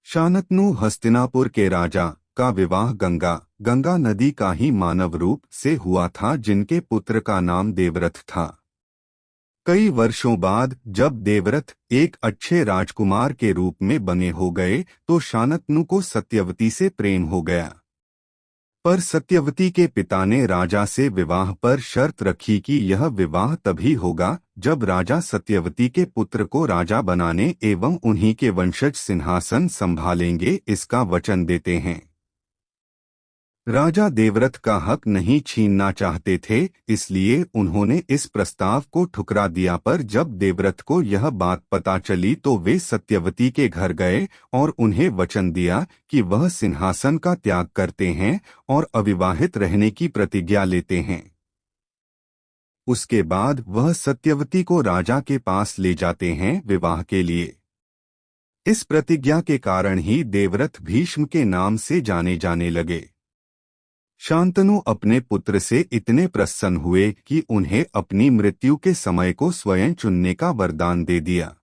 शांतनु हस्तिनापुर के राजा का विवाह गंगा नदी का ही मानव रूप से हुआ था, जिनके पुत्र का नाम देवव्रत था। कई वर्षों बाद जब देवव्रत एक अच्छे राजकुमार के रूप में बने हो गए तो शांतनु को सत्यवती से प्रेम हो गया। पर सत्यवती के पिता ने राजा से विवाह पर शर्त रखी कि यह विवाह तभी होगा जब राजा सत्यवती के पुत्र को राजा बनाने एवं उन्हीं के वंशज सिंहासन संभालेंगे, इसका वचन देते हैं। राजा देवव्रत का हक नहीं छीनना चाहते थे, इसलिए उन्होंने इस प्रस्ताव को ठुकरा दिया। पर जब देवव्रत को यह बात पता चली तो वे सत्यवती के घर गए और उन्हें वचन दिया कि वह सिंहासन का त्याग करते हैं और अविवाहित रहने की प्रतिज्ञा लेते हैं। उसके बाद वह सत्यवती को राजा के पास ले जाते हैं विवाह के लिए। इस प्रतिज्ञा के कारण ही देवव्रत भीष्म के नाम से जाने जाने लगे। शांतनु अपने पुत्र से इतने प्रसन्न हुए कि उन्हें अपनी मृत्यु के समय को स्वयं चुनने का वरदान दे दिया।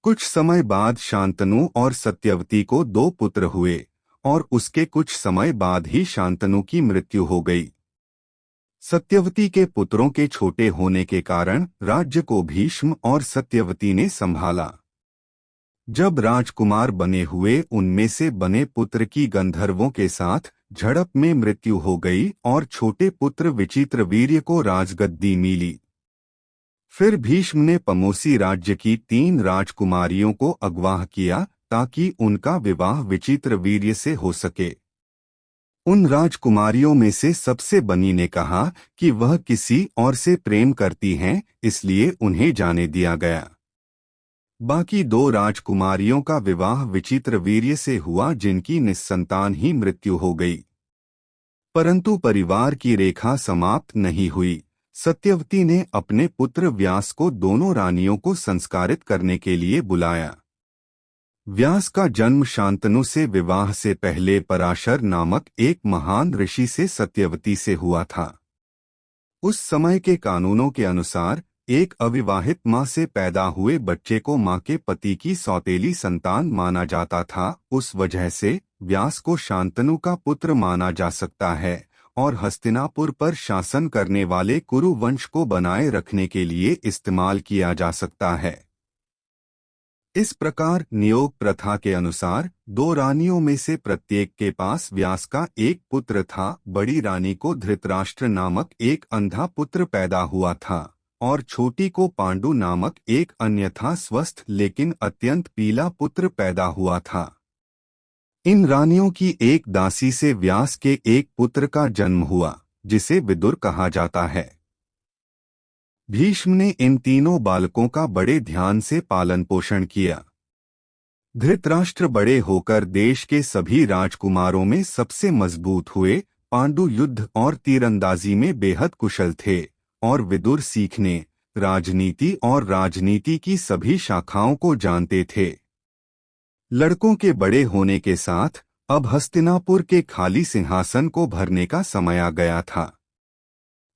कुछ समय बाद शांतनु और सत्यवती को 2 पुत्र हुए और उसके कुछ समय बाद ही शांतनु की मृत्यु हो गई। सत्यवती के पुत्रों के छोटे होने के कारण राज्य को भीष्म और सत्यवती ने संभाला। जब राजकुमार बने हुए उनमें से बने पुत्र की गंधर्वों के साथ झड़प में मृत्यु हो गई और छोटे पुत्र विचित्रवीर्य को राजगद्दी मिली। फिर भीष्म ने पमोसी राज्य की 3 राजकुमारियों को अगवा किया ताकि उनका विवाह विचित्रवीर्य से हो सके। उन राजकुमारियों में से सबसे बनी ने कहा कि वह किसी और से प्रेम करती हैं, इसलिए उन्हें जाने दिया गया। बाकी 2 राजकुमारियों का विवाह विचित्रवीर्य से हुआ, जिनकी निस्संतान ही मृत्यु हो गई। परंतु परिवार की रेखा समाप्त नहीं हुई। सत्यवती ने अपने पुत्र व्यास को दोनों रानियों को संस्कारित करने के लिए बुलाया। व्यास का जन्म शांतनु से विवाह से पहले पराशर नामक एक महान ऋषि से सत्यवती से हुआ था। उस समय के कानूनों के अनुसार एक अविवाहित मां से पैदा हुए बच्चे को मां के पति की सौतेली संतान माना जाता था। उस वजह से व्यास को शांतनु का पुत्र माना जा सकता है और हस्तिनापुर पर शासन करने वाले कुरु वंश को बनाए रखने के लिए इस्तेमाल किया जा सकता है। इस प्रकार नियोग प्रथा के अनुसार 2 रानियों में से प्रत्येक के पास व्यास का एक पुत्र था। बड़ी रानी को धृतराष्ट्र नामक एक अंधा पुत्र पैदा हुआ था और छोटी को पांडु नामक एक अन्यथा स्वस्थ लेकिन अत्यंत पीला पुत्र पैदा हुआ था। इन रानियों की एक दासी से व्यास के एक पुत्र का जन्म हुआ, जिसे विदुर कहा जाता है। भीष्म ने इन तीनों बालकों का बड़े ध्यान से पालन पोषण किया। धृतराष्ट्र बड़े होकर देश के सभी राजकुमारों में सबसे मजबूत हुए। पांडु युद्ध और तीरंदाजी में बेहद कुशल थे और विदुर सीखने, राजनीति और राजनीति की सभी शाखाओं को जानते थे। लड़कों के बड़े होने के साथ अब हस्तिनापुर के खाली सिंहासन को भरने का समय आ गया था।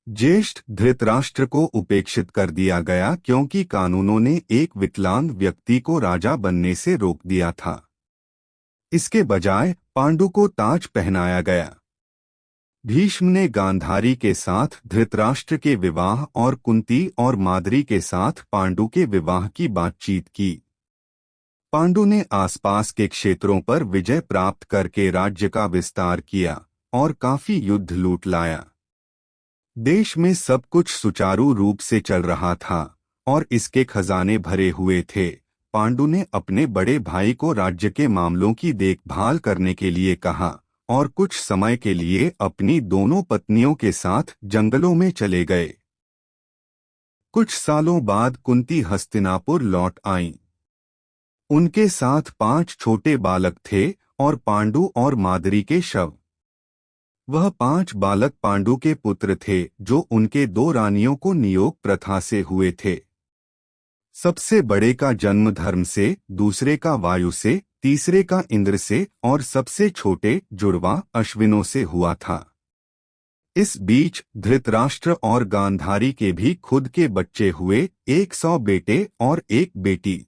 ज्येष्ठ धृतराष्ट्र को उपेक्षित कर दिया गया क्योंकि कानूनों ने एक विकलांग व्यक्ति को राजा बनने से रोक दिया था। इसके बजाय पांडु को ताज पहनाया गया। भीष्म ने गांधारी के साथ धृतराष्ट्र के विवाह और कुंती और माद्री के साथ पांडु के विवाह की बातचीत की। पांडु ने आसपास के क्षेत्रों पर विजय प्राप्त करके राज्य का विस्तार किया और काफी युद्ध लूट लाया। देश में सब कुछ सुचारू रूप से चल रहा था और इसके खजाने भरे हुए थे। पांडु ने अपने बड़े भाई को राज्य के मामलों की देखभाल करने के लिए कहा और कुछ समय के लिए अपनी दोनों पत्नियों के साथ जंगलों में चले गए। कुछ सालों बाद कुंती हस्तिनापुर लौट आईं। उनके साथ 5 छोटे बालक थे और पांडु और माद्री के शव। वह 5 बालक पांडु के पुत्र थे जो उनके 2 रानियों को नियोग प्रथा से हुए थे। सबसे बड़े का जन्म धर्म से, दूसरे का वायु से, तीसरे का इंद्र से और सबसे छोटे जुड़वा अश्विनों से हुआ था। इस बीच धृतराष्ट्र और गांधारी के भी खुद के बच्चे हुए, 100 बेटे और 1 बेटी।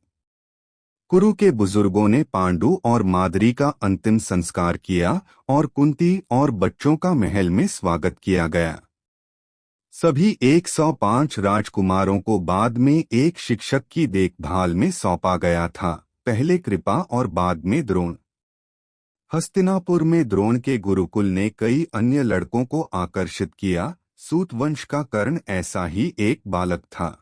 कुरु के बुजुर्गों ने पांडु और माद्री का अंतिम संस्कार किया और कुंती और बच्चों का महल में स्वागत किया गया। सभी 105 राजकुमारों को बाद में एक शिक्षक की देखभाल में सौंपा गया था, पहले कृपा और बाद में द्रोण। हस्तिनापुर में द्रोण के गुरुकुल ने कई अन्य लड़कों को आकर्षित किया। सूत वंश का कर्ण ऐसा ही एक बालक था।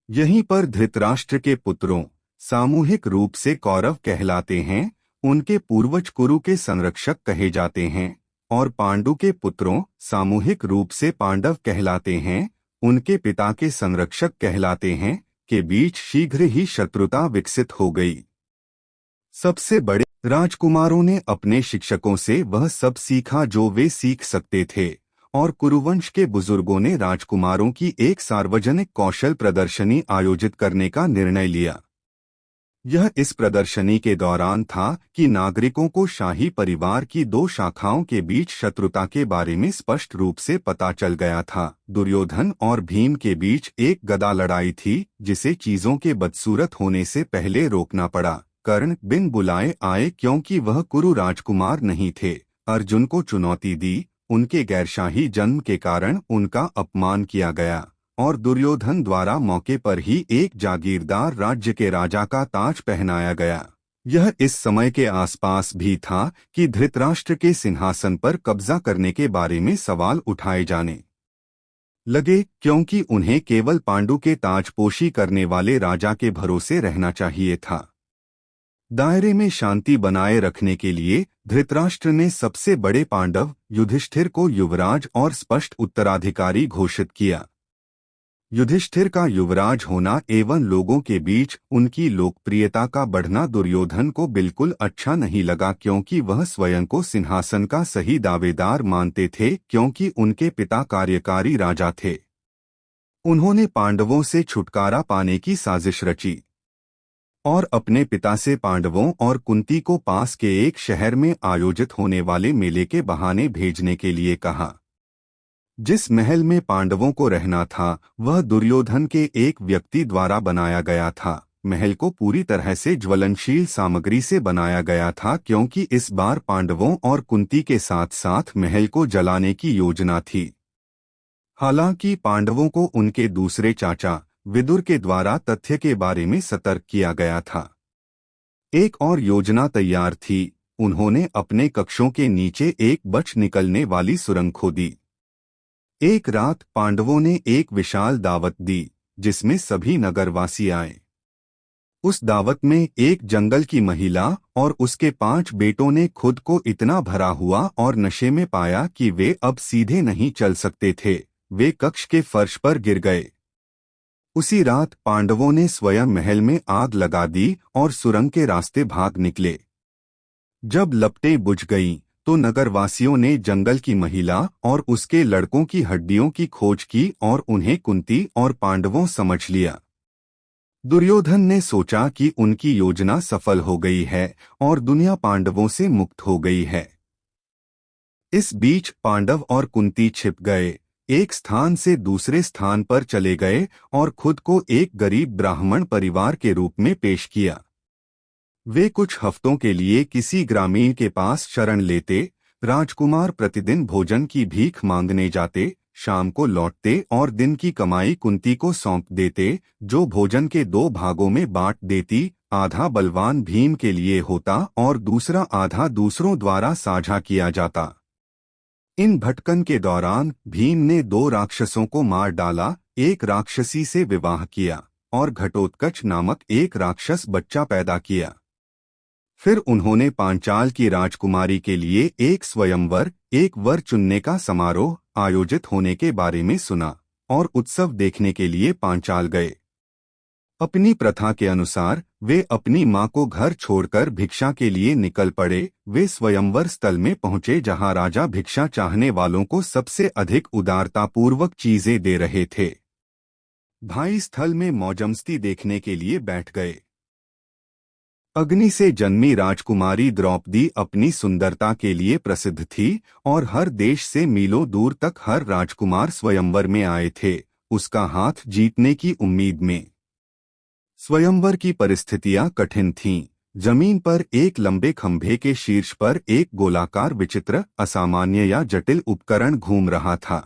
यहीं पर धृतराष्ट्र के पुत्रों, सामूहिक रूप से कौरव कहलाते हैं, उनके पूर्वज कुरु के संरक्षक कहे जाते हैं, और पांडु के पुत्रों, सामूहिक रूप से पांडव कहलाते हैं, उनके पिता के संरक्षक कहलाते हैं, के बीच शीघ्र ही शत्रुता विकसित हो गई। सबसे बड़े राजकुमारों ने अपने शिक्षकों से वह सब सीखा जो वे सीख सकते थे, और कुरुवंश के बुजुर्गों ने राजकुमारों की एक सार्वजनिक कौशल प्रदर्शनी आयोजित करने का निर्णय लिया। यह इस प्रदर्शनी के दौरान था कि नागरिकों को शाही परिवार की दो शाखाओं के बीच शत्रुता के बारे में स्पष्ट रूप से पता चल गया था। दुर्योधन और भीम के बीच एक गदा लड़ाई थी, जिसे चीजों के बदसूरत होने से पहले रोकना पड़ा। कर्ण बिन बुलाए आए क्योंकि वह कुरु राजकुमार नहीं थे। अर्जुन को चुनौती दी, उनके गैरशाही जन्म के कारण उनका अपमान किया गया, और दुर्योधन द्वारा मौके पर ही एक जागीरदार राज्य के राजा का ताज पहनाया गया। यह इस समय के आसपास भी था कि धृतराष्ट्र के सिंहासन पर कब्जा करने के बारे में सवाल उठाए जाने लगे, क्योंकि उन्हें केवल पांडु के ताजपोशी करने वाले राजा के भरोसे रहना चाहिए था। दायरे में शांति बनाए रखने के लिए धृतराष्ट्र ने सबसे बड़े पांडव युधिष्ठिर को युवराज और स्पष्ट उत्तराधिकारी घोषित किया। युधिष्ठिर का युवराज होना एवं लोगों के बीच उनकी लोकप्रियता का बढ़ना दुर्योधन को बिल्कुल अच्छा नहीं लगा, क्योंकि वह स्वयं को सिंहासन का सही दावेदार मानते थे, क्योंकि उनके पिता कार्यकारी राजा थे। उन्होंने पांडवों से छुटकारा पाने की साजिश रची और अपने पिता से पांडवों और कुंती को पास के एक शहर में आयोजित होने वाले मेले के बहाने भेजने के लिए कहा। जिस महल में पांडवों को रहना था वह दुर्योधन के एक व्यक्ति द्वारा बनाया गया था। महल को पूरी तरह से ज्वलनशील सामग्री से बनाया गया था, क्योंकि इस बार पांडवों और कुंती के साथ साथ महल को जलाने की योजना थी। हालांकि पांडवों को उनके दूसरे चाचा विदुर के द्वारा तथ्य के बारे में सतर्क किया गया था। एक और योजना तैयार थी। उन्होंने अपने कक्षों के नीचे एक बच निकलने वाली सुरंग खोदी। एक रात पांडवों ने एक विशाल दावत दी, जिसमें सभी नगरवासी आए। उस दावत में एक जंगल की महिला और उसके 5 बेटों ने खुद को इतना भरा हुआ और नशे में पाया कि वे अब सीधे नहीं चल सकते थे। वे कक्ष के फर्श पर गिर गए। उसी रात पांडवों ने स्वयं महल में आग लगा दी और सुरंग के रास्ते भाग निकले। जब लपटें बुझ गईं, तो नगरवासियों ने जंगल की महिला और उसके लड़कों की हड्डियों की खोज की और उन्हें कुंती और पांडवों समझ लिया। दुर्योधन ने सोचा कि उनकी योजना सफल हो गई है और दुनिया पांडवों से मुक्त हो गई है। इस बीच पांडव और कुंती छिप गए, एक स्थान से दूसरे स्थान पर चले गए और खुद को एक गरीब ब्राह्मण परिवार के रूप में पेश किया। वे कुछ हफ्तों के लिए किसी ग्रामीण के पास शरण लेते। राजकुमार प्रतिदिन भोजन की भीख मांगने जाते, शाम को लौटते और दिन की कमाई कुंती को सौंप देते, जो भोजन के 2 भागों में बांट देती। आधा बलवान भीम के लिए होता और दूसरा आधा दूसरों द्वारा साझा किया जाता। इन भटकन के दौरान भीम ने 2 राक्षसों को मार डाला, एक राक्षसी से विवाह किया और घटोत्कच नामक एक राक्षस बच्चा पैदा किया। फिर उन्होंने पांचाल की राजकुमारी के लिए एक स्वयंवर, एक वर चुनने का समारोह आयोजित होने के बारे में सुना और उत्सव देखने के लिए पांचाल गए। अपनी प्रथा के अनुसार वे अपनी मां को घर छोड़कर भिक्षा के लिए निकल पड़े। वे स्वयंवर स्थल में पहुंचे जहां राजा भिक्षा चाहने वालों को सबसे अधिक उदारतापूर्वक चीजें दे रहे थे। भाई स्थल में मौजमस्ती देखने के लिए बैठ गए। अग्नि से जन्मी राजकुमारी द्रौपदी अपनी सुंदरता के लिए प्रसिद्ध थी और हर देश से मीलों दूर तक हर राजकुमार स्वयंवर में आए थे, उसका हाथ जीतने की उम्मीद में। स्वयंवर की परिस्थितियां कठिन थीं। जमीन पर एक लंबे खंभे के शीर्ष पर एक गोलाकार विचित्र, असामान्य या जटिल उपकरण घूम रहा था।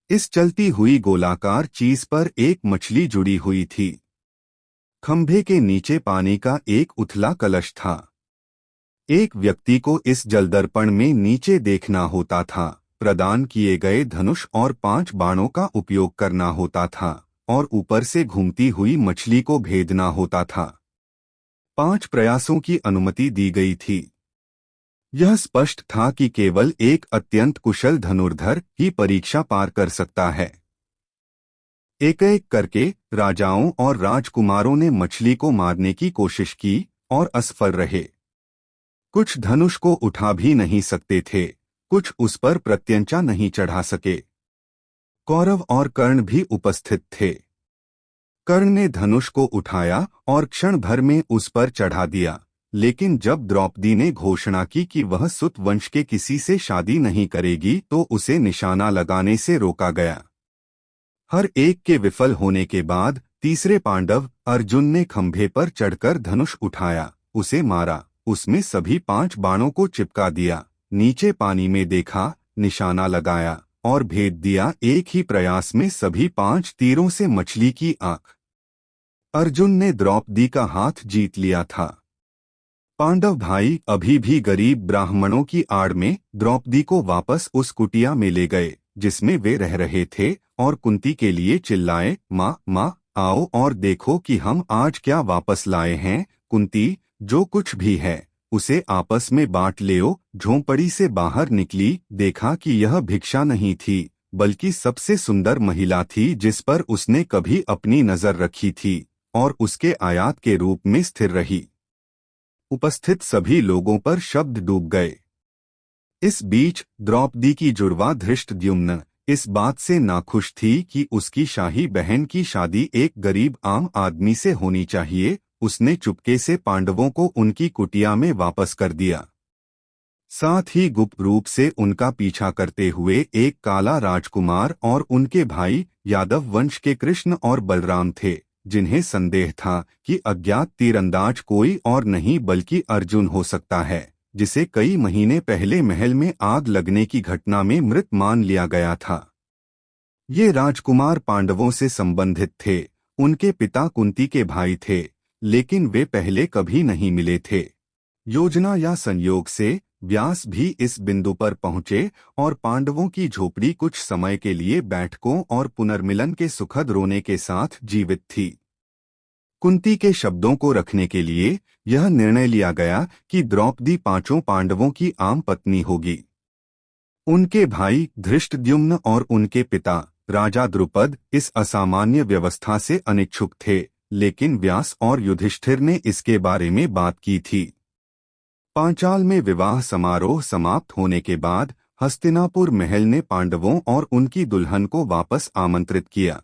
इस चलती हुई गोलाकार चीज पर एक मछली जुड़ी हुई थी। खंभे के नीचे पानी का एक उथला कलश था। एक व्यक्ति को इस जलदर्पण में नीचे देखना होता था, प्रदान किए गए धनुष और 5 बाणों का उपयोग करना होता था, और ऊपर से घूमती हुई मछली को भेदना होता था। 5 प्रयासों की अनुमति दी गई थी। यह स्पष्ट था कि केवल एक अत्यंत कुशल धनुर्धर ही परीक्षा पार कर सकता है। एक एक करके राजाओं और राजकुमारों ने मछली को मारने की कोशिश की और असफल रहे। कुछ धनुष को उठा भी नहीं सकते थे, कुछ उस पर प्रत्यंचा नहीं चढ़ा सके। कौरव और कर्ण भी उपस्थित थे। कर्ण ने धनुष को उठाया और क्षण भर में उस पर चढ़ा दिया, लेकिन जब द्रौपदी ने घोषणा की कि वह सुत वंश के किसी से शादी नहीं करेगी तो उसे निशाना लगाने से रोका गया। हर एक के विफल होने के बाद तीसरे पांडव अर्जुन ने खंभे पर चढ़कर धनुष उठाया, उसे मारा, उसमें सभी 5 बाणों को चिपका दिया, नीचे पानी में देखा, निशाना लगाया और भेद दिया। एक ही प्रयास में सभी 5 तीरों से मछली की आंख। अर्जुन ने द्रौपदी का हाथ जीत लिया था। पांडव भाई अभी भी गरीब ब्राह्मणों की आड़ में द्रौपदी को वापस उस कुटिया में ले गए जिसमें वे रह रहे थे, और कुंती के लिए चिल्लाए, माँ माँ आओ और देखो कि हम आज क्या वापस लाए हैं। कुंती, जो कुछ भी है उसे आपस में बांट लेओ। झोंपड़ी से बाहर निकली, देखा कि यह भिक्षा नहीं थी बल्कि सबसे सुंदर महिला थी जिस पर उसने कभी अपनी नजर रखी थी, और उसके आयात के रूप में स्थिर रही। उपस्थित सभी लोगों पर शब्द डूब गए। इस बीच द्रौपदी की जुड़वा धृष्टद्युम्न इस बात से नाखुश थी कि उसकी शाही बहन की शादी एक गरीब आम आदमी से होनी चाहिए। उसने चुपके से पांडवों को उनकी कुटिया में वापस कर दिया। साथ ही गुप्त रूप से उनका पीछा करते हुए एक काला राजकुमार और उनके भाई यादव वंश के कृष्ण और बलराम थे, जिन्हें संदेह था कि अज्ञात तीरंदाज कोई और नहीं बल्कि अर्जुन हो सकता है, जिसे कई महीने पहले महल में आग लगने की घटना में मृत मान लिया गया था। ये राजकुमार पांडवों से संबंधित थे, उनके पिता कुंती के भाई थे, लेकिन वे पहले कभी नहीं मिले थे। योजना या संयोग से व्यास भी इस बिंदु पर पहुंचे और पांडवों की झोपड़ी कुछ समय के लिए बैठकों और पुनर्मिलन के सुखद रोने के साथ जीवित थी। कुंती के शब्दों को रखने के लिए यह निर्णय लिया गया कि द्रौपदी 5 पांडवों की आम पत्नी होगी। उनके भाई धृष्टद्युम्न और उनके पिता राजा द्रुपद इस असामान्य व्यवस्था से अनिच्छुक थे, लेकिन व्यास और युधिष्ठिर ने इसके बारे में बात की थी। पांचाल में विवाह समारोह समाप्त होने के बाद हस्तिनापुर महल ने पांडवों और उनकी दुल्हन को वापस आमंत्रित किया।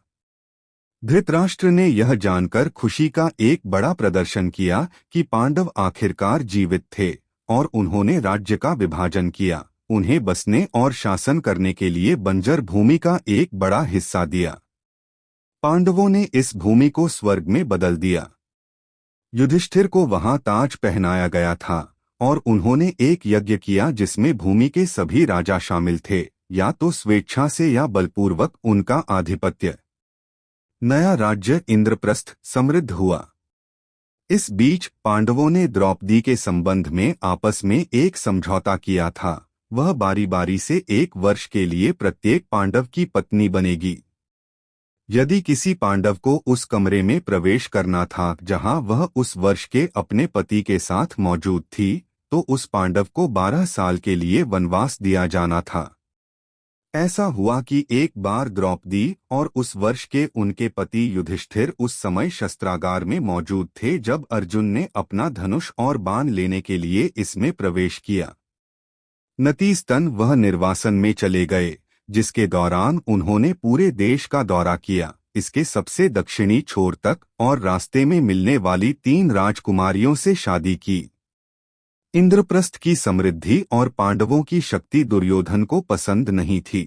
धृतराष्ट्र ने यह जानकर खुशी का एक बड़ा प्रदर्शन किया कि पांडव आखिरकार जीवित थे, और उन्होंने राज्य का विभाजन किया, उन्हें बसने और शासन करने के लिए बंजर भूमि का एक बड़ा हिस्सा दिया। पांडवों ने इस भूमि को स्वर्ग में बदल दिया। युधिष्ठिर को वहां ताज पहनाया गया था, और उन्होंने एक यज्ञ किया जिसमें भूमि के सभी राजा शामिल थे, या तो स्वेच्छा से या बलपूर्वक उनका आधिपत्य। नया राज्य इंद्रप्रस्थ समृद्ध हुआ। इस बीच पांडवों ने द्रौपदी के संबंध में आपस में एक समझौता किया था। वह बारी बारी से 1 वर्ष के लिए प्रत्येक पांडव की पत्नी बनेगी। यदि किसी पांडव को उस कमरे में प्रवेश करना था जहां वह उस वर्ष के अपने पति के साथ मौजूद थी, तो उस पांडव को 12 साल के लिए वनवास दिया जाना था। ऐसा हुआ कि एक बार द्रौपदी और उस वर्ष के उनके पति युधिष्ठिर उस समय शस्त्रागार में मौजूद थे जब अर्जुन ने अपना धनुष और बाण लेने के लिए इसमें प्रवेश किया। नतीजतन वह निर्वासन में चले गए, जिसके दौरान उन्होंने पूरे देश का दौरा किया, इसके सबसे दक्षिणी छोर तक, और रास्ते में मिलने वाली 3 राजकुमारियों से शादी की। इंद्रप्रस्थ की समृद्धि और पांडवों की शक्ति दुर्योधन को पसंद नहीं थी।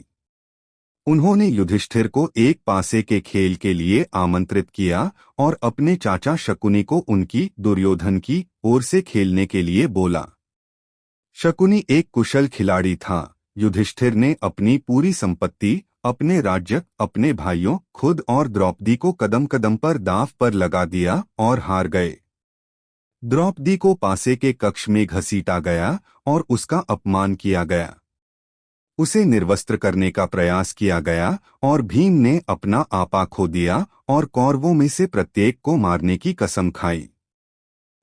उन्होंने युधिष्ठिर को एक पासे के खेल के लिए आमंत्रित किया और अपने चाचा शकुनी को उनकी दुर्योधन की ओर से खेलने के लिए बोला। शकुनी एक कुशल खिलाड़ी था। युधिष्ठिर ने अपनी पूरी संपत्ति, अपने राज्य, अपने भाइयों, खुद और द्रौपदी को कदम कदम पर दांव पर लगा दिया और हार गए। द्रौपदी को पासे के कक्ष में घसीटा गया और उसका अपमान किया गया। उसे निर्वस्त्र करने का प्रयास किया गया और भीम ने अपना आपा खो दिया और कौरवों में से प्रत्येक को मारने की कसम खाई।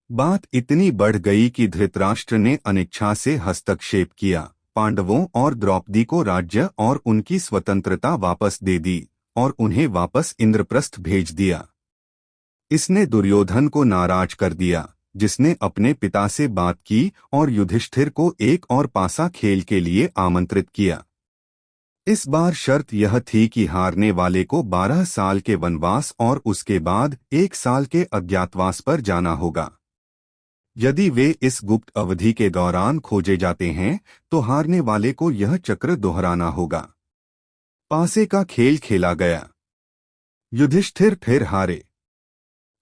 बात इतनी बढ़ गई कि धृतराष्ट्र ने अनिच्छा से हस्तक्षेप किया, पांडवों और द्रौपदी को राज्य और उनकी स्वतंत्रता वापस दे दी और उन्हें वापस इंद्रप्रस्थ भेज दिया। इसने दुर्योधन को नाराज कर दिया, जिसने अपने पिता से बात की और युधिष्ठिर को एक और पासा खेल के लिए आमंत्रित किया। इस बार शर्त यह थी कि हारने वाले को 12 साल के वनवास और उसके बाद 1 साल के अज्ञातवास पर जाना होगा। यदि वे इस गुप्त अवधि के दौरान खोजे जाते हैं तो हारने वाले को यह चक्र दोहराना होगा। पासे का खेल खेला गया। युधिष्ठिर फिर हारे।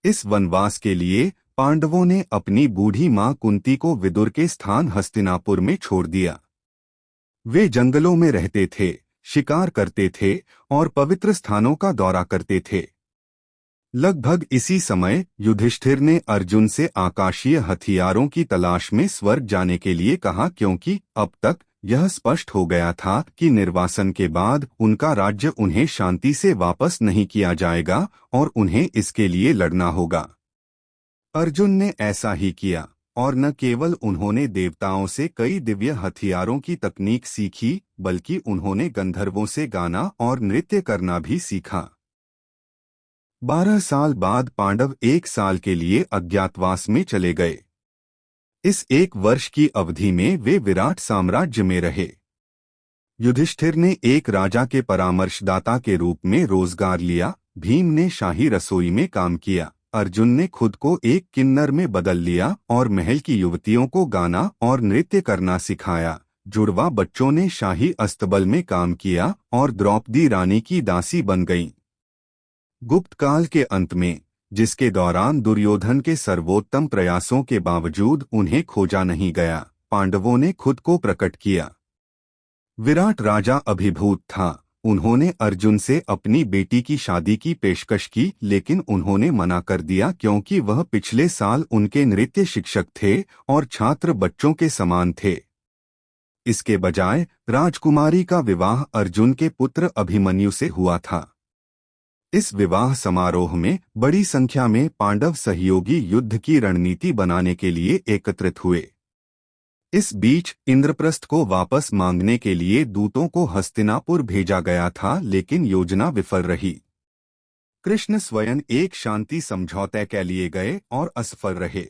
इस वनवास के लिए पांडवों ने अपनी बूढ़ी मां कुंती को विदुर के स्थान हस्तिनापुर में छोड़ दिया। वे जंगलों में रहते थे, शिकार करते थे और पवित्र स्थानों का दौरा करते थे। लगभग इसी समय युधिष्ठिर ने अर्जुन से आकाशीय हथियारों की तलाश में स्वर्ग जाने के लिए कहा, क्योंकि अब तक यह स्पष्ट हो गया था कि निर्वासन के बाद उनका राज्य उन्हें शांति से वापस नहीं किया जाएगा और उन्हें इसके लिए लड़ना होगा। अर्जुन ने ऐसा ही किया और न केवल उन्होंने देवताओं से कई दिव्य हथियारों की तकनीक सीखी, बल्कि उन्होंने गंधर्वों से गाना और नृत्य करना भी सीखा। 12 साल बाद पांडव 1 साल के लिए अज्ञातवास में चले गए। इस 1 वर्ष की अवधि में वे विराट साम्राज्य में रहे। युधिष्ठिर ने एक राजा के परामर्शदाता के रूप में रोजगार लिया, भीम ने शाही रसोई में काम किया, अर्जुन ने खुद को एक किन्नर में बदल लिया और महल की युवतियों को गाना और नृत्य करना सिखाया, जुड़वा बच्चों ने शाही अस्तबल में काम किया और द्रौपदी रानी की दासी बन गईं। गुप्त काल के अंत में, जिसके दौरान दुर्योधन के सर्वोत्तम प्रयासों के बावजूद उन्हें खोजा नहीं गया, पांडवों ने खुद को प्रकट किया। विराट राजा अभिभूत था। उन्होंने अर्जुन से अपनी बेटी की शादी की पेशकश की, लेकिन उन्होंने मना कर दिया क्योंकि वह पिछले साल उनके नृत्य शिक्षक थे और छात्र बच्चों के समान थे। इसके बजाय राजकुमारी का विवाह अर्जुन के पुत्र अभिमन्यु से हुआ था। इस विवाह समारोह में बड़ी संख्या में पांडव सहयोगी युद्ध की रणनीति बनाने के लिए एकत्रित हुए। इस बीच इंद्रप्रस्थ को वापस मांगने के लिए दूतों को हस्तिनापुर भेजा गया था, लेकिन योजना विफल रही। कृष्ण स्वयं एक शांति समझौते के लिए गए और असफल रहे।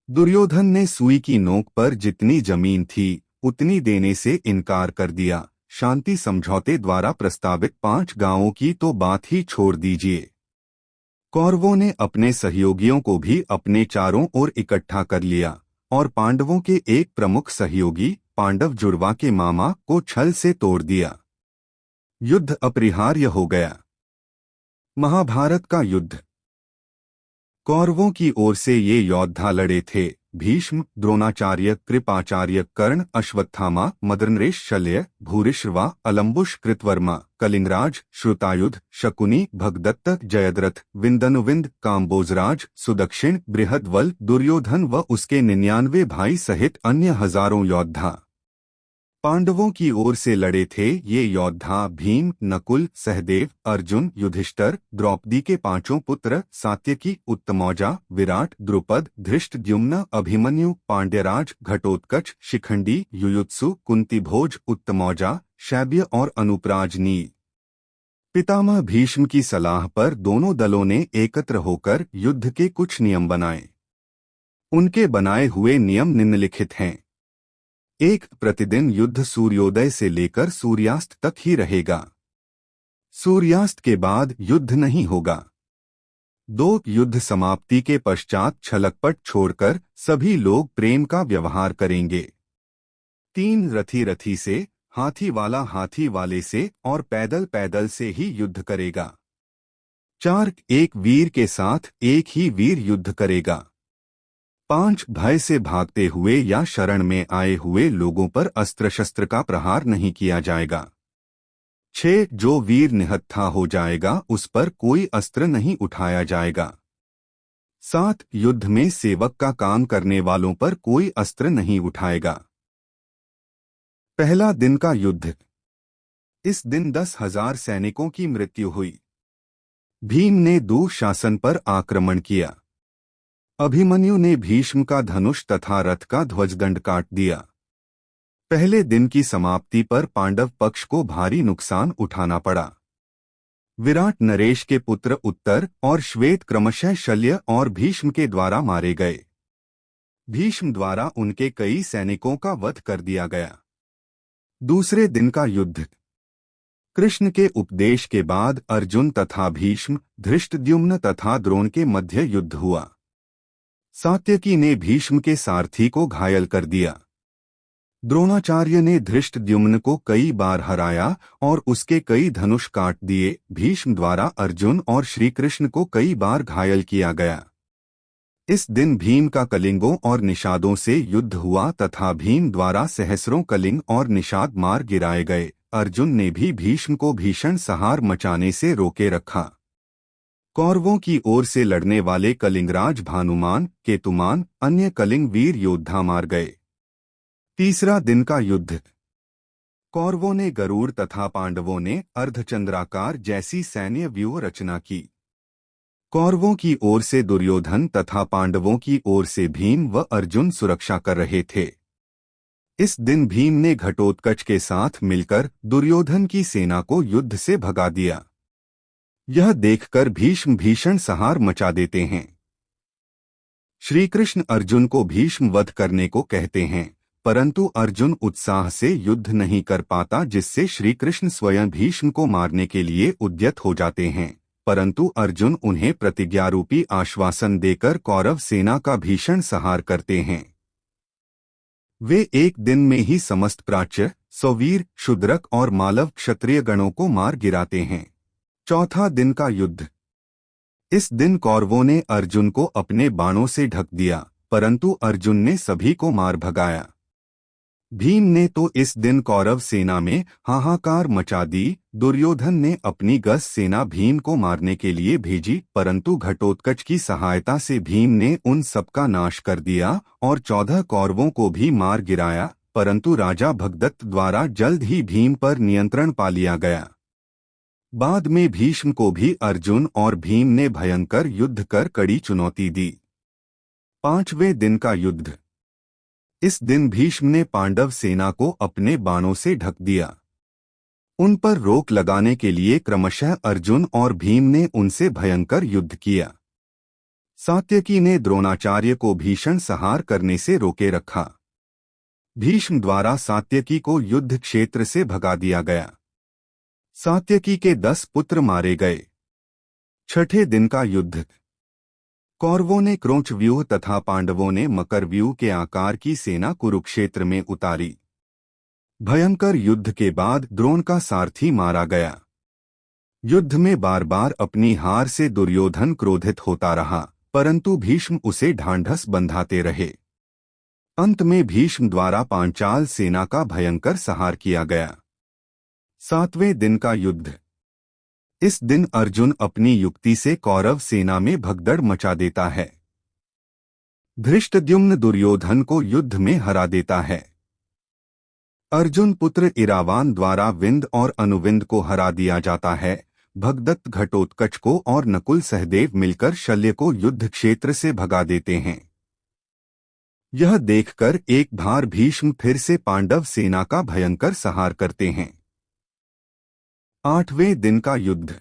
दुर्योधन ने सुई की नोक पर जितनी जमीन थी उतनी देने से इनकार कर दिया। शांति समझौते द्वारा प्रस्तावित 5 गांवों की तो बात ही छोड़ दीजिए। कौरवों ने अपने सहयोगियों को भी अपने चारों ओर इकट्ठा कर लिया और पांडवों के एक प्रमुख सहयोगी पांडव जुड़वा के मामा को छल से तोड़ दिया। युद्ध अपरिहार्य हो गया। महाभारत का युद्ध। कौरवों की ओर से ये योद्धा लड़े थे भीष्म, द्रोणाचार्य, कृपाचार्य, कर्ण, अश्वत्थामा, मदरनरेश, शल्य, भूरिश्रवा, अलम्बुश, कृतवर्मा, कलिंगराज, श्रुतायुध, शकुनी, भगदत्त, जयद्रथ, विंदनुविंद, काम्बोजराज, सुदक्षिण, बृहद्वल, दुर्योधन व उसके 99 भाई सहित अन्य हजारों योद्धा पांडवों की ओर से लड़े थे। ये योद्धा भीम, नकुल, सहदेव, अर्जुन, युधिष्ठिर, द्रौपदी के 5 पुत्र सात्यकी, उत्तमौजा, विराट, द्रुपद, धृष्टद्युम्न, अभिमन्यु, पांड्यराज, घटोत्कच, शिखंडी, युयुत्सु, कुंतीभोज, उत्तमौजा, शैब्य और अनुप्राज नील। पितामह भीष्म की सलाह पर दोनों दलों ने एकत्र होकर युद्ध के कुछ नियम बनाए। उनके बनाए हुए नियम निम्नलिखित हैं। 1. प्रतिदिन युद्ध सूर्योदय से लेकर सूर्यास्त तक ही रहेगा। सूर्यास्त के बाद युद्ध नहीं होगा। 2. युद्ध समाप्ति के पश्चात छलकपट छोड़कर सभी लोग प्रेम का व्यवहार करेंगे। 3. रथी रथी से, हाथी वाले से और पैदल पैदल से ही युद्ध करेगा। 4 एक वीर के साथ एक ही वीर युद्ध करेगा। 5 भय से भागते हुए या शरण में आए हुए लोगों पर अस्त्र शस्त्र का प्रहार नहीं किया जाएगा। 6 जो वीर निहत्था हो जाएगा उस पर कोई अस्त्र नहीं उठाया जाएगा। 7 युद्ध में सेवक का काम करने वालों पर कोई अस्त्र नहीं उठाएगा। पहला दिन का युद्ध। इस दिन 10,000 सैनिकों की मृत्यु हुई। भीम ने दुःशासन पर आक्रमण किया। अभिमन्यु ने भीष्म का धनुष तथा रथ का ध्वजदंड काट दिया। पहले दिन की समाप्ति पर पांडव पक्ष को भारी नुकसान उठाना पड़ा। विराट नरेश के पुत्र उत्तर और श्वेत क्रमशः शल्य और भीष्म के द्वारा मारे गए। भीष्म द्वारा उनके कई सैनिकों का वध कर दिया गया। दूसरे दिन का युद्ध। कृष्ण के उपदेश के बाद अर्जुन तथा भीष्म, धृष्टद्युम्न तथा द्रोण के मध्य युद्ध हुआ। सात्यकी ने भीष्म के सारथी को घायल कर दिया। द्रोणाचार्य ने धृष्टद्युम्न को कई बार हराया और उसके कई धनुष काट दिए। भीष्म द्वारा अर्जुन और श्री कृष्ण को कई बार घायल किया गया। इस दिन भीम का कलिंगों और निषादों से युद्ध हुआ तथा भीम द्वारा सहस्रों कलिंग और निषाद मार गिराए गए। अर्जुन ने भी भीष्म को भीषण संहार मचाने से रोके रखा। कौरवों की ओर से लड़ने वाले कलिंगराज भानुमान, केतुमान, अन्य कलिंग वीर योद्धा मार गए। तीसरा दिन का युद्ध। कौरवों ने गरुड़ तथा पांडवों ने अर्धचंद्राकार जैसी सैन्य व्यूह रचना की। कौरवों की ओर से दुर्योधन तथा पांडवों की ओर से भीम व अर्जुन सुरक्षा कर रहे थे। इस दिन भीम ने घटोत्कच के साथ मिलकर दुर्योधन की सेना को युद्ध से भगा दिया। यह देखकर भीष्म भीषण संहार मचा देते हैं। श्री कृष्ण अर्जुन को भीष्म वध करने को कहते हैं, परंतु अर्जुन उत्साह से युद्ध नहीं कर पाता, जिससे श्री कृष्ण स्वयं भीष्म को मारने के लिए उद्यत हो जाते हैं। परंतु अर्जुन उन्हें प्रतिज्ञारूपी आश्वासन देकर कौरव सेना का भीषण संहार करते हैं। वे एक दिन में ही समस्त प्राच्य, सौवीर, शूद्रक और मालव क्षत्रिय गणों को मार गिराते हैं। चौथा दिन का युद्ध। इस दिन कौरवों ने अर्जुन को अपने बाणों से ढक दिया, परंतु अर्जुन ने सभी को मार भगाया। भीम ने तो इस दिन कौरव सेना में हाहाकार मचा दी। दुर्योधन ने अपनी 10 सेना भीम को मारने के लिए भेजी, परंतु घटोत्कच की सहायता से भीम ने उन सबका नाश कर दिया और 14 कौरवों को भी मार गिराया। परंतु राजा भगदत्त द्वारा जल्द ही भीम पर नियंत्रण पा लिया गया। बाद में भीष्म को भी अर्जुन और भीम ने भयंकर युद्ध कर कड़ी चुनौती दी। पांचवें दिन का युद्ध। इस दिन भीष्म ने पांडव सेना को अपने बाणों से ढक दिया। उन पर रोक लगाने के लिए क्रमशः अर्जुन और भीम ने उनसे भयंकर युद्ध किया। सात्यकी ने द्रोणाचार्य को भीषण संहार करने से रोके रखा। भीष्म द्वारा सात्यकी को युद्ध क्षेत्र से भगा दिया गया। सात्यकी के 10 पुत्र मारे गए। छठे दिन का युद्ध। कौरवों ने क्रोंच व्यूह तथा पांडवों ने मकर व्यूह के आकार की सेना कुरुक्षेत्र में उतारी। भयंकर युद्ध के बाद द्रोण का सारथी मारा गया। युद्ध में बार बार अपनी हार से दुर्योधन क्रोधित होता रहा, परंतु भीष्म उसे ढांढस बंधाते रहे। अंत में भीष्म द्वारा पांचाल सेना का भयंकर संहार किया गया। सातवें दिन का युद्ध। इस दिन अर्जुन अपनी युक्ति से कौरव सेना में भगदड़ मचा देता है। धृष्टद्युम्न दुर्योधन को युद्ध में हरा देता है। अर्जुन पुत्र इरावान द्वारा विंद और अनुविंद को हरा दिया जाता है। भगदत्त घटोत्कच को और नकुल सहदेव मिलकर शल्य को युद्ध क्षेत्र से भगा देते हैं। यह देखकर एक बार भीष्म फिर से पांडव सेना का भयंकर संहार करते हैं। आठवें दिन का युद्ध।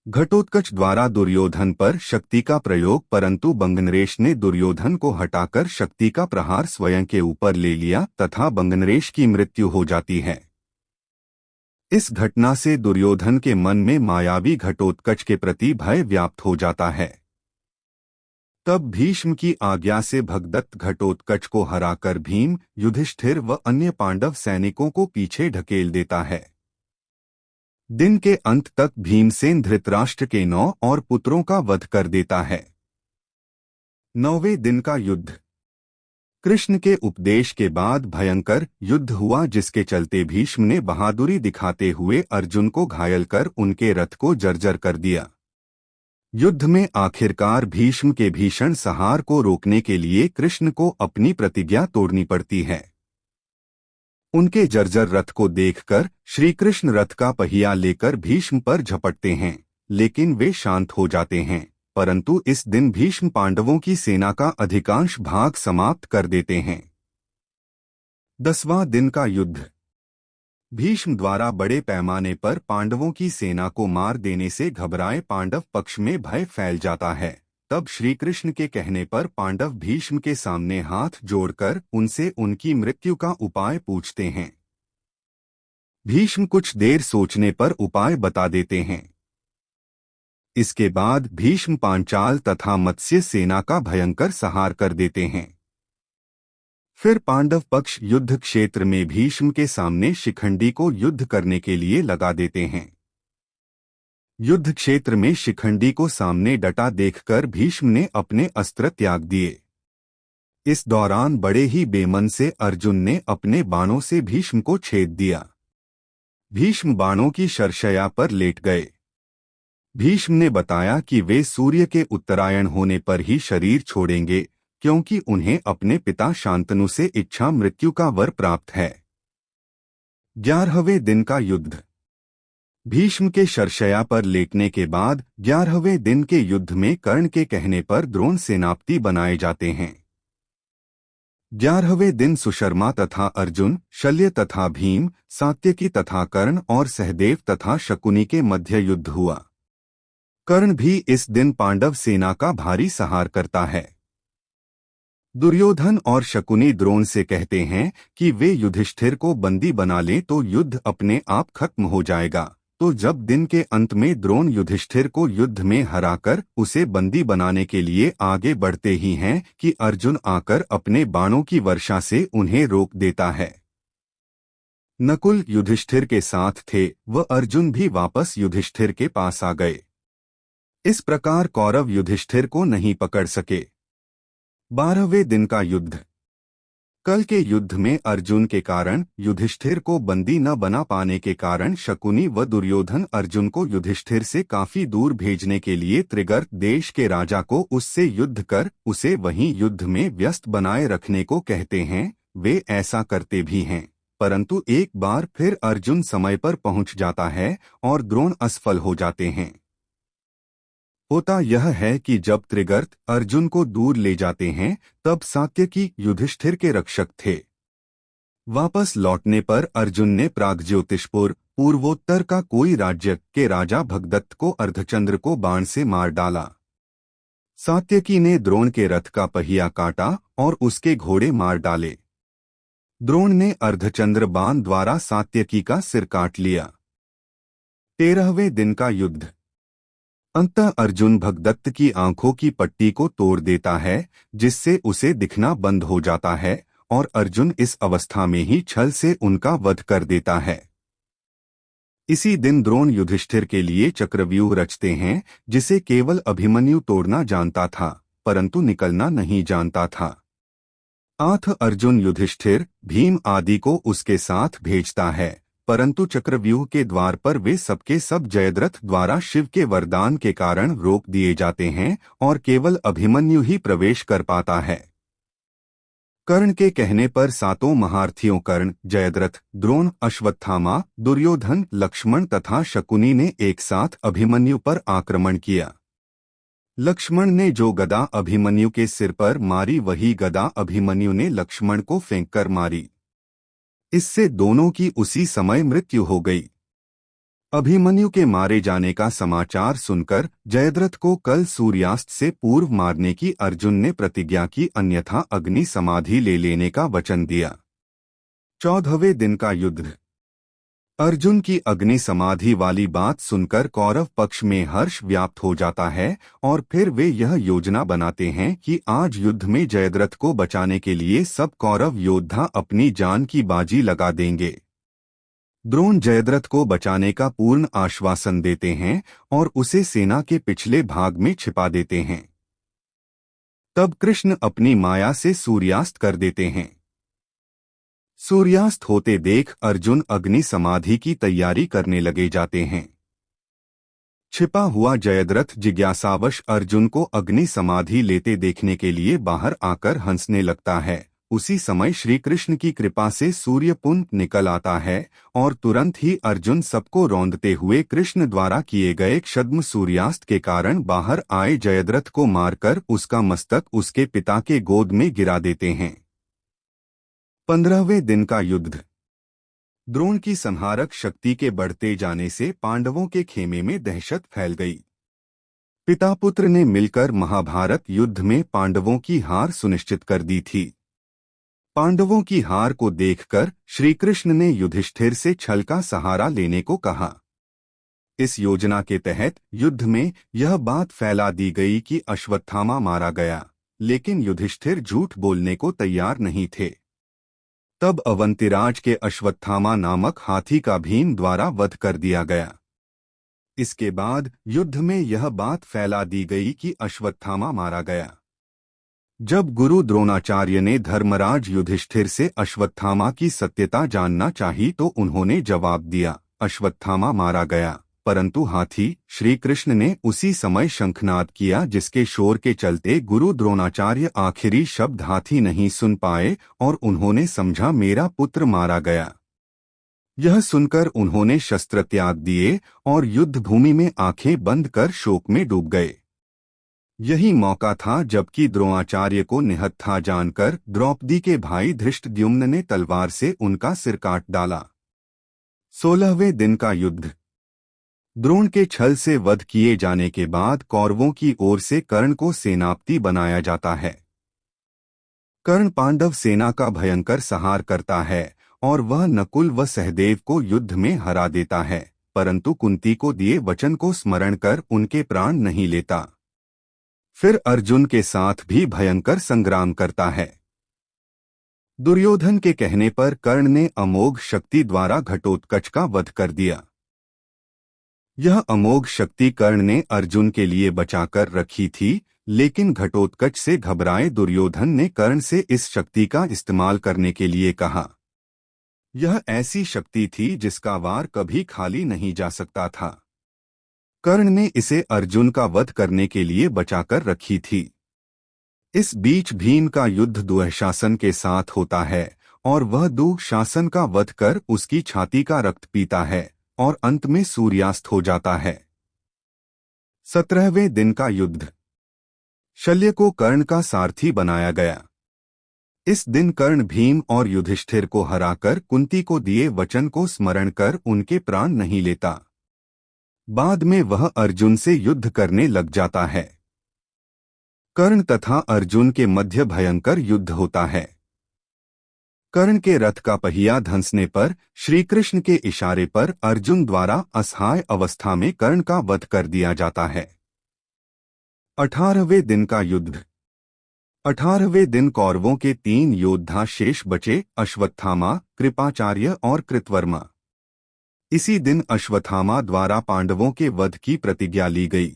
घटोत्कच द्वारा दुर्योधन पर शक्ति का प्रयोग, परंतु बंगनरेश ने दुर्योधन को हटाकर शक्ति का प्रहार स्वयं के ऊपर ले लिया तथा बंगनरेश की मृत्यु हो जाती है। इस घटना से दुर्योधन के मन में मायावी घटोत्कच के प्रति भय व्याप्त हो जाता है। तब भीष्म की आज्ञा से भगदत्त घटोत्कच को हराकर भीम, युधिष्ठिर व अन्य पांडव सैनिकों को पीछे ढकेल देता है। दिन के अंत तक भीमसेन धृतराष्ट्र के 9 और पुत्रों का वध कर देता है। 9वें दिन का युद्ध। कृष्ण के उपदेश के बाद भयंकर युद्ध हुआ, जिसके चलते भीष्म ने बहादुरी दिखाते हुए अर्जुन को घायल कर उनके रथ को जर्जर कर दिया। युद्ध में आखिरकार भीष्म के भीषण संहार को रोकने के लिए कृष्ण को अपनी प्रतिज्ञा तोड़नी पड़ती है। उनके जर्जर रथ को देखकर श्री कृष्ण रथ का पहिया लेकर भीष्म पर झपटते हैं, लेकिन वे शांत हो जाते हैं। परंतु इस दिन भीष्म पांडवों की सेना का अधिकांश भाग समाप्त कर देते हैं। 10वां दिन का युद्ध। भीष्म द्वारा बड़े पैमाने पर पांडवों की सेना को मार देने से घबराए पांडव पक्ष में भय फैल जाता है। तब श्री कृष्ण के कहने पर पांडव भीष्म के सामने हाथ जोड़कर उनसे उनकी मृत्यु का उपाय पूछते हैं। भीष्म कुछ देर सोचने पर उपाय बता देते हैं। इसके बाद भीष्म पांचाल तथा मत्स्य सेना का भयंकर संहार कर देते हैं। फिर पांडव पक्ष युद्ध क्षेत्र में भीष्म के सामने शिखंडी को युद्ध करने के लिए लगा देते हैं। युद्ध क्षेत्र में शिखंडी को सामने डटा देखकर भीष्म ने अपने अस्त्र त्याग दिए। इस दौरान बड़े ही बेमन से अर्जुन ने अपने बाणों से भीष्म को छेद दिया। भीष्म बाणों की शरशया पर लेट गए। भीष्म ने बताया कि वे सूर्य के उत्तरायण होने पर ही शरीर छोड़ेंगे, क्योंकि उन्हें अपने पिता शांतनु से इच्छा मृत्यु का वर प्राप्त है। 11वें दिन का युद्ध। भीष्म के शरशया पर लेटने के बाद 11वें दिन के युद्ध में कर्ण के कहने पर द्रोण सेनापति बनाए जाते हैं। 11वें दिन सुशर्मा तथा अर्जुन, शल्य तथा भीम, सात्यकी तथा कर्ण और सहदेव तथा शकुनी के मध्य युद्ध हुआ। कर्ण भी इस दिन पांडव सेना का भारी संहार करता है। दुर्योधन और शकुनी द्रोण से कहते हैं कि वे युधिष्ठिर को बंदी बना लें तो युद्ध अपने आप खत्म हो जाएगा। तो जब दिन के अंत में द्रोण युधिष्ठिर को युद्ध में हराकर उसे बंदी बनाने के लिए आगे बढ़ते ही हैं कि अर्जुन आकर अपने बाणों की वर्षा से उन्हें रोक देता है। नकुल युधिष्ठिर के साथ थे, वह अर्जुन भी वापस युधिष्ठिर के पास आ गए। इस प्रकार कौरव युधिष्ठिर को नहीं पकड़ सके। 12वें दिन का युद्ध। कल के युद्ध में अर्जुन के कारण युधिष्ठिर को बंदी न बना पाने के कारण शकुनी व दुर्योधन अर्जुन को युधिष्ठिर से काफी दूर भेजने के लिए त्रिगर्त देश के राजा को उससे युद्ध कर उसे वहीं युद्ध में व्यस्त बनाए रखने को कहते हैं। वे ऐसा करते भी हैं, परंतु एक बार फिर अर्जुन समय पर पहुंच जाता है और द्रोण असफल हो जाते हैं। होता यह है कि जब त्रिगर्त अर्जुन को दूर ले जाते हैं तब सात्यकी युधिष्ठिर के रक्षक थे। वापस लौटने पर अर्जुन ने प्रागज्योतिषपुर पूर्वोत्तर का कोई राज्य के राजा भगदत्त को अर्धचंद्र को बाण से मार डाला। सात्यकी ने द्रोण के रथ का पहिया काटा और उसके घोड़े मार डाले। द्रोण ने अर्धचंद्र बाण द्वारा सात्यकी का सिर काट लिया। 13वें दिन का युद्ध। अंततः अर्जुन भगदत्त की आंखों की पट्टी को तोड़ देता है, जिससे उसे दिखना बंद हो जाता है और अर्जुन इस अवस्था में ही छल से उनका वध कर देता है। इसी दिन द्रोण युधिष्ठिर के लिए चक्रव्यूह रचते हैं, जिसे केवल अभिमन्यु तोड़ना जानता था, परंतु निकलना नहीं जानता था। आठ अर्जुन युधिष्ठिर, भीम आदि को उसके साथ भेजता है, परंतु चक्रव्यूह के द्वार पर वे सबके सब जयद्रथ द्वारा शिव के वरदान के कारण रोक दिए जाते हैं और केवल अभिमन्यु ही प्रवेश कर पाता है। कर्ण के कहने पर सातों महारथियों कर्ण, जयद्रथ, द्रोण, अश्वत्थामा, दुर्योधन, लक्ष्मण तथा शकुनी ने एक साथ अभिमन्यु पर आक्रमण किया। लक्ष्मण ने जो गदा अभिमन्यु के सिर पर मारी वही गदा अभिमन्यु ने लक्ष्मण को फेंककर मारी। इससे दोनों की उसी समय मृत्यु हो गई। अभिमन्यु के मारे जाने का समाचार सुनकर जयद्रथ को कल सूर्यास्त से पूर्व मारने की अर्जुन ने प्रतिज्ञा की, अन्यथा अग्नि समाधि ले लेने का वचन दिया। 14वें दिन का युद्ध। अर्जुन की अग्नि समाधि वाली बात सुनकर कौरव पक्ष में हर्ष व्याप्त हो जाता है और फिर वे यह योजना बनाते हैं कि आज युद्ध में जयद्रथ को बचाने के लिए सब कौरव योद्धा अपनी जान की बाजी लगा देंगे। द्रोण जयद्रथ को बचाने का पूर्ण आश्वासन देते हैं और उसे सेना के पिछले भाग में छिपा देते हैं। तब कृष्ण अपनी माया से सूर्यास्त कर देते हैं। सूर्यास्त होते देख अर्जुन अग्नि समाधि की तैयारी करने लगे जाते हैं। छिपा हुआ जयद्रथ जिज्ञासावश अर्जुन को अग्नि समाधि लेते देखने के लिए बाहर आकर हंसने लगता है। उसी समय श्री कृष्ण की कृपा से सूर्यपुंज निकल आता है और तुरंत ही अर्जुन सबको रौंदते हुए कृष्ण द्वारा किए गए छद्म सूर्यास्त के कारण बाहर आए जयद्रथ को मारकर उसका मस्तक उसके पिता के गोद में गिरा देते हैं। 15वें दिन का युद्ध। द्रोण की संहारक शक्ति के बढ़ते जाने से पांडवों के खेमे में दहशत फैल गई। पिता पुत्र ने मिलकर महाभारत युद्ध में पांडवों की हार सुनिश्चित कर दी थी। पांडवों की हार को देखकर श्री कृष्ण ने युधिष्ठिर से छल का सहारा लेने को कहा। इस योजना के तहत युद्ध में यह बात फैला दी गई कि अश्वत्थामा मारा गया, लेकिन युधिष्ठिर झूठ बोलने को तैयार नहीं थे। तब अवंतिराज के अश्वत्थामा नामक हाथी का भीम द्वारा वध कर दिया गया। इसके बाद युद्ध में यह बात फैला दी गई कि अश्वत्थामा मारा गया। जब गुरु द्रोणाचार्य ने धर्मराज युधिष्ठिर से अश्वत्थामा की सत्यता जानना चाही तो उन्होंने जवाब दिया, अश्वत्थामा मारा गया, परंतु हाथी। श्री कृष्ण ने उसी समय शंखनाद किया, जिसके शोर के चलते गुरु द्रोणाचार्य आखिरी शब्द हाथी नहीं सुन पाए और उन्होंने समझा मेरा पुत्र मारा गया। यह सुनकर उन्होंने शस्त्र त्याग दिए और युद्ध भूमि में आंखें बंद कर शोक में डूब गए। यही मौका था जबकि द्रोणाचार्य को निहत्था जानकर द्रौपदी के भाई धृष्टद्युम्न ने तलवार से उनका सिर काट डाला। 16वें दिन का युद्ध। द्रोण के छल से वध किए जाने के बाद कौरवों की ओर से कर्ण को सेनापति बनाया जाता है। कर्ण पांडव सेना का भयंकर संहार करता है और वह नकुल व सहदेव को युद्ध में हरा देता है, परंतु कुंती को दिए वचन को स्मरण कर उनके प्राण नहीं लेता। फिर अर्जुन के साथ भी भयंकर संग्राम करता है। दुर्योधन के कहने पर कर्ण ने अमोघ शक्ति द्वारा घटोत्कच का वध कर दिया। यह अमोघ शक्ति कर्ण ने अर्जुन के लिए बचाकर रखी थी, लेकिन घटोत्कच से घबराए दुर्योधन ने कर्ण से इस शक्ति का इस्तेमाल करने के लिए कहा। यह ऐसी शक्ति थी जिसका वार कभी खाली नहीं जा सकता था। कर्ण ने इसे अर्जुन का वध करने के लिए बचाकर रखी थी। इस बीच भीम का युद्ध दुःशासन के साथ होता है और वह दुःशासन का वध कर उसकी छाती का रक्त पीता है और अंत में सूर्यास्त हो जाता है। 17वें दिन का युद्ध। शल्य को कर्ण का सारथी बनाया गया। इस दिन कर्ण भीम और युधिष्ठिर को हराकर कुंती को दिए वचन को स्मरण कर उनके प्राण नहीं लेता। बाद में वह अर्जुन से युद्ध करने लग जाता है। कर्ण तथा अर्जुन के मध्य भयंकर युद्ध होता है। कर्ण के रथ का पहिया धंसने पर श्री कृष्ण के इशारे पर अर्जुन द्वारा असहाय अवस्था में कर्ण का वध कर दिया जाता है। 18वें दिन का युद्ध। 18वें दिन कौरवों के 3 योद्धा शेष बचे, अश्वत्थामा, कृपाचार्य और कृतवर्मा। इसी दिन अश्वत्थामा द्वारा पांडवों के वध की प्रतिज्ञा ली गई।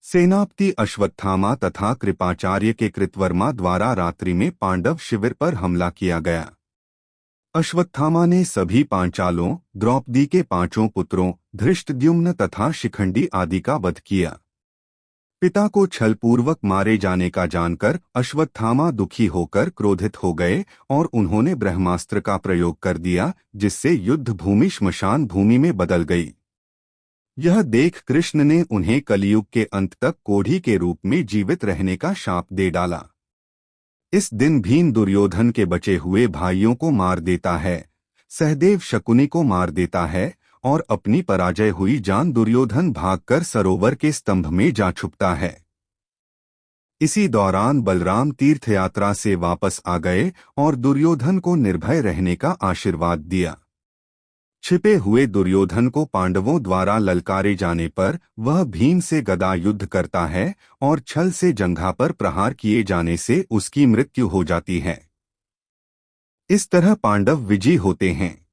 सेनापति अश्वत्थामा तथा कृपाचार्य के कृतवर्मा द्वारा रात्रि में पांडव शिविर पर हमला किया गया। अश्वत्थामा ने सभी पांचालों, द्रौपदी के 5 पुत्रों, धृष्टद्युम्न तथा शिखंडी आदि का वध किया। पिता को छलपूर्वक मारे जाने का जानकर अश्वत्थामा दुखी होकर क्रोधित हो गए और उन्होंने ब्रह्मास्त्र का प्रयोग कर दिया, जिससे युद्ध भूमि श्मशान भूमि में बदल गई। यह देख कृष्ण ने उन्हें कलियुग के अंत तक कोढ़ी के रूप में जीवित रहने का शाप दे डाला। इस दिन भीम दुर्योधन के बचे हुए भाइयों को मार देता है, सहदेव शकुनी को मार देता है और अपनी पराजय हुई जान दुर्योधन भागकर सरोवर के स्तंभ में जा छुपता है। इसी दौरान बलराम तीर्थयात्रा से वापस आ गए और दुर्योधन को निर्भय रहने का आशीर्वाद दिया। छिपे हुए दुर्योधन को पांडवों द्वारा ललकारे जाने पर वह भीम से गदा युद्ध करता है और छल से जंघा पर प्रहार किए जाने से उसकी मृत्यु हो जाती है। इस तरह पांडव विजयी होते हैं।